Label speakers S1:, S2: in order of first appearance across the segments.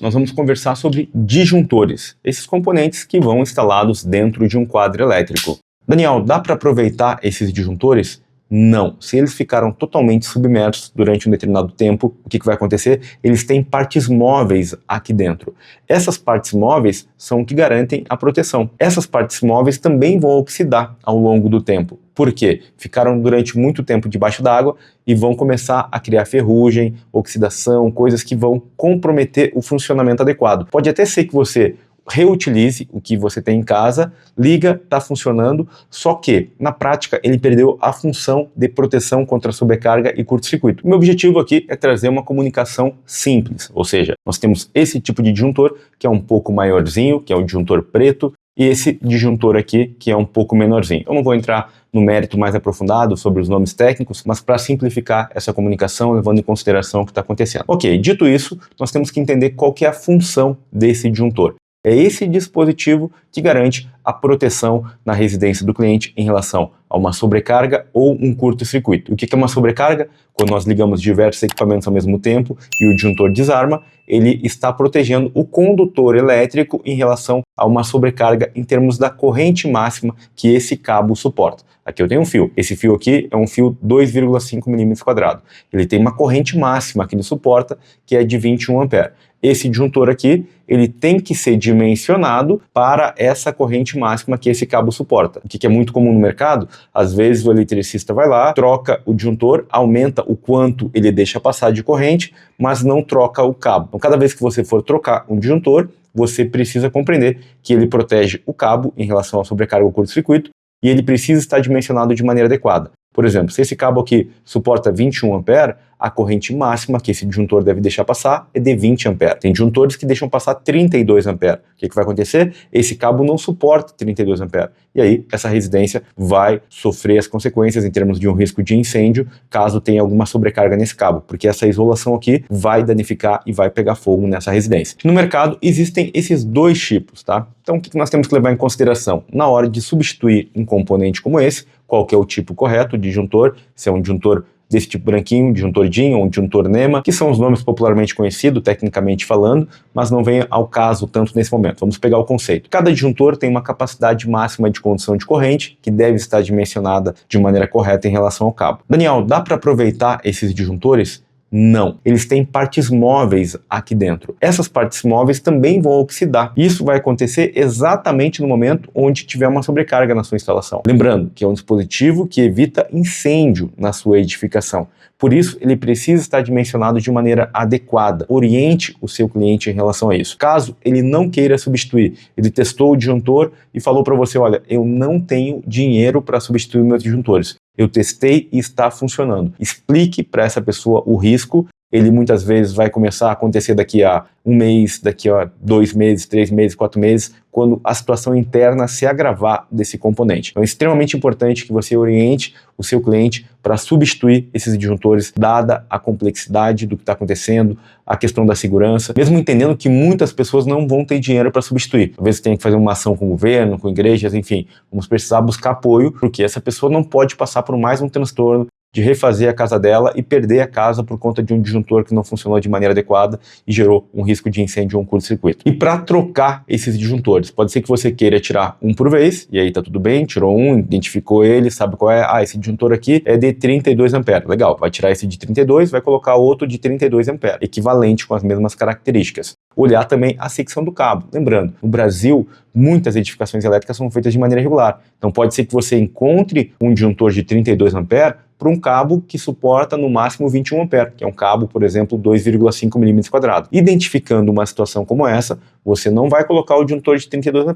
S1: nós vamos conversar sobre disjuntores, esses componentes que vão instalados dentro de um quadro elétrico. Daniel, dá para aproveitar esses disjuntores? Não. Se eles ficaram totalmente submersos durante um determinado tempo, o que vai acontecer? Eles têm partes móveis aqui dentro. Essas partes móveis são o que garantem a proteção. Essas partes móveis também vão oxidar ao longo do tempo. Por quê? Ficaram durante muito tempo debaixo d'água e vão começar a criar ferrugem, oxidação, coisas que vão comprometer o funcionamento adequado. Pode até ser que você reutilize o que você tem em casa, liga, está funcionando, só que, na prática, ele perdeu a função de proteção contra sobrecarga e curto-circuito. O meu objetivo aqui é trazer uma comunicação simples, ou seja, nós temos esse tipo de disjuntor, que é um pouco maiorzinho, que é o disjuntor preto, e esse disjuntor aqui, que é um pouco menorzinho. Eu não vou entrar no mérito mais aprofundado sobre os nomes técnicos, mas para simplificar essa comunicação, levando em consideração o que está acontecendo. Ok, dito isso, nós temos que entender qual que é a função desse disjuntor. É esse dispositivo que garante a proteção na residência do cliente em relação a uma sobrecarga ou um curto-circuito. O que é uma sobrecarga? Quando nós ligamos diversos equipamentos ao mesmo tempo e o disjuntor desarma, ele está protegendo o condutor elétrico em relação a uma sobrecarga em termos da corrente máxima que esse cabo suporta. Aqui eu tenho um fio. Esse fio aqui é um fio 2,5 mm². Ele tem uma corrente máxima que ele suporta, que é de 21 A. Esse disjuntor aqui, ele tem que ser dimensionado para essa corrente máxima que esse cabo suporta. O que é muito comum no mercado, às vezes o eletricista vai lá, troca o disjuntor, aumenta o quanto ele deixa passar de corrente, mas não troca o cabo. Então, cada vez que você for trocar um disjuntor, você precisa compreender que ele protege o cabo em relação à sobrecarga ou curto-circuito e ele precisa estar dimensionado de maneira adequada. Por exemplo, se esse cabo aqui suporta 21 A, a corrente máxima que esse disjuntor deve deixar passar é de 20 A. Tem disjuntores que deixam passar 32 A. O que vai acontecer? Esse cabo não suporta 32 A. E aí, essa residência vai sofrer as consequências em termos de um risco de incêndio, caso tenha alguma sobrecarga nesse cabo, porque essa isolação aqui vai danificar e vai pegar fogo nessa residência. No mercado, existem esses dois tipos, tá? Então, o que nós temos que levar em consideração? Na hora de substituir um componente como esse, qual que é o tipo correto de disjuntor, se é um disjuntor desse tipo branquinho, disjuntor DIN ou um disjuntor NEMA, que são os nomes popularmente conhecidos, tecnicamente falando, mas não vem ao caso tanto nesse momento. Vamos pegar o conceito. Cada disjuntor tem uma capacidade máxima de condução de corrente, que deve estar dimensionada de maneira correta em relação ao cabo. Daniel, dá para aproveitar esses disjuntores? Não. Eles têm partes móveis aqui dentro. Essas partes móveis também vão oxidar. Isso vai acontecer exatamente no momento onde tiver uma sobrecarga na sua instalação. Lembrando que é um dispositivo que evita incêndio na sua edificação. Por isso, ele precisa estar dimensionado de maneira adequada. Oriente o seu cliente em relação a isso. Caso ele não queira substituir, ele testou o disjuntor e falou para você, olha, eu não tenho dinheiro para substituir meus disjuntores. Eu testei e está funcionando. Explique para essa pessoa o risco. Ele muitas vezes vai começar a acontecer daqui a um mês, daqui a 2 meses, 3 meses, 4 meses, quando a situação interna se agravar desse componente. Então é extremamente importante que você oriente o seu cliente para substituir esses disjuntores, dada a complexidade do que está acontecendo, a questão da segurança, mesmo entendendo que muitas pessoas não vão ter dinheiro para substituir. Talvez você tenha que fazer uma ação com o governo, com igrejas, enfim, vamos precisar buscar apoio, porque essa pessoa não pode passar por mais um transtorno de refazer a casa dela e perder a casa por conta de um disjuntor que não funcionou de maneira adequada e gerou um risco de incêndio ou um curto-circuito. E para trocar esses disjuntores, pode ser que você queira tirar um por vez, e aí tá tudo bem, tirou um, identificou ele, sabe qual é, esse disjuntor aqui é de 32 A, legal, vai tirar esse de 32, vai colocar outro de 32 A, equivalente com as mesmas características. Olhar também a secção do cabo. Lembrando, no Brasil, muitas edificações elétricas são feitas de maneira regular. Então pode ser que você encontre um disjuntor de 32 A para um cabo que suporta no máximo 21 A, que é um cabo, por exemplo, 2,5 mm². Identificando uma situação como essa, você não vai colocar o disjuntor de 32 A,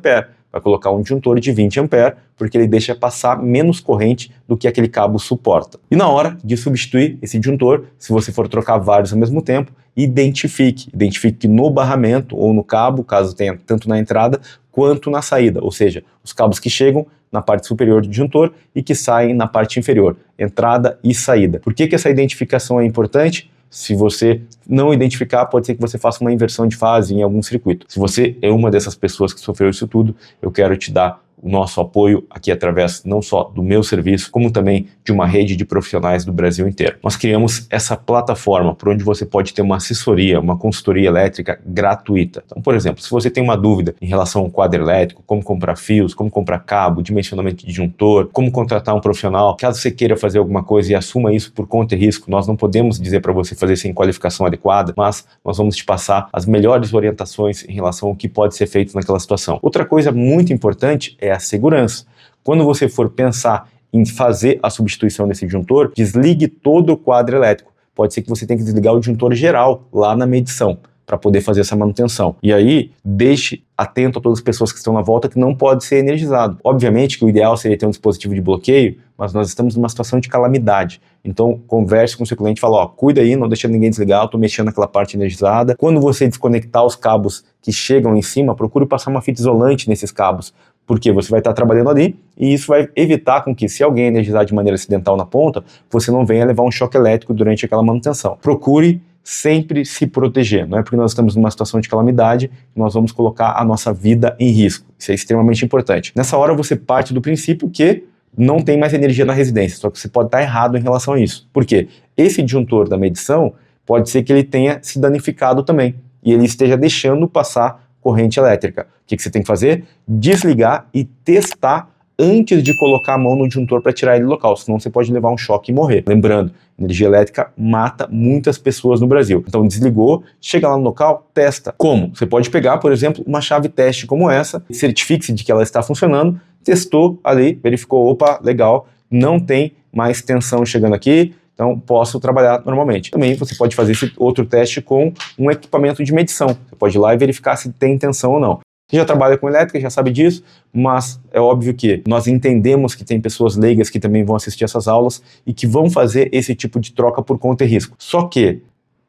S1: vai colocar um disjuntor de 20 A, porque ele deixa passar menos corrente do que aquele cabo suporta. E na hora de substituir esse disjuntor, se você for trocar vários ao mesmo tempo, identifique que no barramento ou no cabo, caso tenha tanto na entrada quanto na saída, ou seja, os cabos que chegam na parte superior do disjuntor e que saem na parte inferior, entrada e saída. Por que essa identificação é importante? Se você não identificar, pode ser que você faça uma inversão de fase em algum circuito. Se você é uma dessas pessoas que sofreu isso tudo, eu quero te dar o nosso apoio aqui através não só do meu serviço, como também de uma rede de profissionais do Brasil inteiro. Nós criamos essa plataforma por onde você pode ter uma assessoria, uma consultoria elétrica gratuita. Então, por exemplo, se você tem uma dúvida em relação ao quadro elétrico, como comprar fios, como comprar cabo, dimensionamento de disjuntor, como contratar um profissional, caso você queira fazer alguma coisa e assuma isso por conta e risco, nós não podemos dizer para você fazer sem qualificação adequada, mas nós vamos te passar as melhores orientações em relação ao que pode ser feito naquela situação. Outra coisa muito importante é a segurança. Quando você for pensar em fazer a substituição desse disjuntor, desligue todo o quadro elétrico. Pode ser que você tenha que desligar o disjuntor geral lá na medição para poder fazer essa manutenção. E aí, deixe atento a todas as pessoas que estão na volta que não pode ser energizado. Obviamente que o ideal seria ter um dispositivo de bloqueio, mas nós estamos numa situação de calamidade. Então, converse com o seu cliente e fala, ó, cuida aí, não deixa ninguém desligar, eu estou mexendo naquela parte energizada. Quando você desconectar os cabos que chegam em cima, procure passar uma fita isolante nesses cabos, porque você vai estar trabalhando ali e isso vai evitar com que, se alguém energizar de maneira acidental na ponta, você não venha levar um choque elétrico durante aquela manutenção. Procure sempre se proteger. Não é porque nós estamos numa situação de calamidade que nós vamos colocar a nossa vida em risco. Isso é extremamente importante. Nessa hora você parte do princípio que não tem mais energia na residência, só que você pode estar errado em relação a isso. Por quê? Esse disjuntor da medição pode ser que ele tenha se danificado também e ele esteja deixando passar corrente elétrica. O que você tem que fazer? Desligar e testar antes de colocar a mão no disjuntor para tirar ele do local, senão você pode levar um choque e morrer. Lembrando, energia elétrica mata muitas pessoas no Brasil. Então desligou, chega lá no local, testa. Como? Você pode pegar, por exemplo, uma chave teste como essa, certifique-se de que ela está funcionando, testou ali, verificou, opa, legal, não tem mais tensão chegando aqui, então posso trabalhar normalmente. Também você pode fazer esse outro teste com um equipamento de medição. Você pode ir lá e verificar se tem tensão ou não. Você já trabalha com elétrica, já sabe disso, mas é óbvio que nós entendemos que tem pessoas leigas que também vão assistir essas aulas e que vão fazer esse tipo de troca por conta e risco. Só que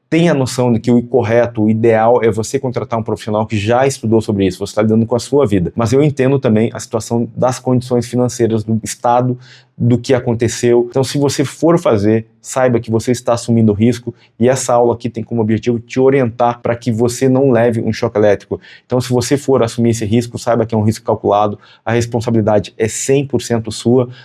S1: tenha a noção de que o correto, o ideal é você contratar um profissional que já estudou sobre isso, você está lidando com a sua vida. Mas eu entendo também a situação das condições financeiras do Estado, do que aconteceu. Então, se você for fazer, saiba que você está assumindo risco e essa aula aqui tem como objetivo te orientar para que você não leve um choque elétrico. Então, se você for assumir esse risco, saiba que é um risco calculado, a responsabilidade é 100% sua.